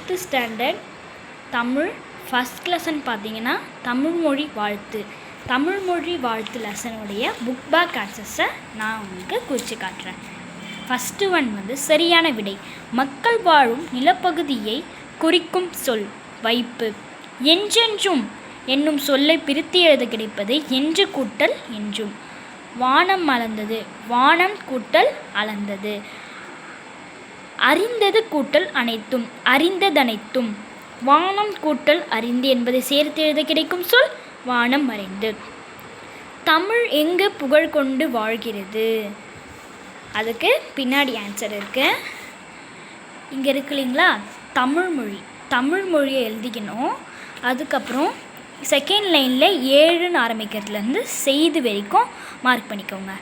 4th standard Tamil first lesson பார்த்தீங்கன்னா தமிழ்மொழி வாழ்த்து. தமிழ்மொழி வாழ்த்து லெசனுடைய புக் பேக் ஆன்சர்ஸை நான் உங்களுக்கு குறித்து காட்டுறேன். ஃபஸ்ட்டு ஒன் சரியான விடை. மக்கள் வாழும் நிலப்பகுதியை குறிக்கும் சொல் வைப்பு. என்றென்றும் என்னும் சொல்லை பிரித்து எழுத கிடைப்பது என்று கூட்டல் என்றும். வானம் அளந்தது, வானம் கூட்டல் அளந்தது. அறிந்தது கூட்டல் அனைத்தும், அறிந்ததனைத்தும். வானம் கூட்டல் அறிந்து என்பதை சேர்த்து எழுத கிடைக்கும் சொல் வானம் அறிந்து. தமிழ் எங்கு புகழ் கொண்டு வாழ்கிறது? அதுக்கு பின்னாடி ஆன்சர் இருக்குது. இங்கே இருக்கு இல்லைங்களா, தமிழ்மொழி. தமிழ்மொழியை எழுதிக்கணும். அதுக்கப்புறம் செகண்ட் லைனில் 7ன்னு ஆரம்பிக்கிறதுலேருந்து செய்து வரைக்கும் மார்க் பண்ணிக்கோங்க.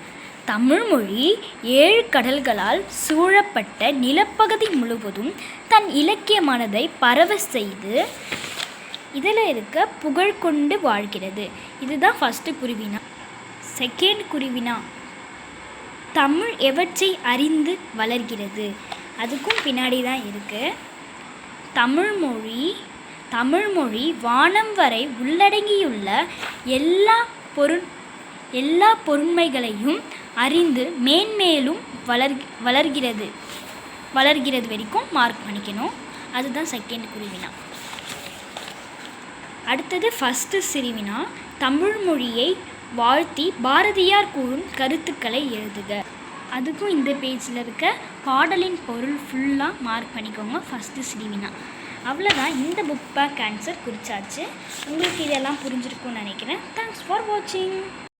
தமிழ்மொழி 7 கடல்களால் சூழப்பட்ட நிலப்பகுதி முழுவதும் தன் இலக்கியமானதை பரவ செய்து இதில் இருக்க புகழ் கொண்டு வாழ்கிறது. இதுதான் ஃபஸ்ட்டு குருவினா. செகண்ட் குருவினா தமிழ் எவற்றை அறிந்து வளர்கிறது? அதுக்கும் பின்னாடி தான் இருக்குது. தமிழ்மொழி வானம் வரை உள்ளடங்கியுள்ள எல்லா பொருண்மைகளையும் அறிந்து மேன்மேலும் வளர்கிறது வரைக்கும் மார்க் பண்ணிக்கணும். அதுதான் செகண்ட் குருவினா. அடுத்தது ஃபஸ்ட்டு சிறுவினா. தமிழ்மொழியை வாழ்த்தி பாரதியார் கூறும் கருத்துக்களை எழுதுக. அதுக்கும் இந்த பேஜில் இருக்க பாடலின் பொருள் ஃபுல்லாக மார்க் பண்ணிக்கோங்க. ஃபஸ்ட்டு சிறுவினா. அவ்வளோதான். இந்த புக் பேக் ஆன்சர் குறிச்சாச்சு. உங்களுக்கு இதெல்லாம் புரிஞ்சிருக்கும்னு நினைக்கிறேன். தேங்க்ஸ் ஃபார் வாட்சிங்.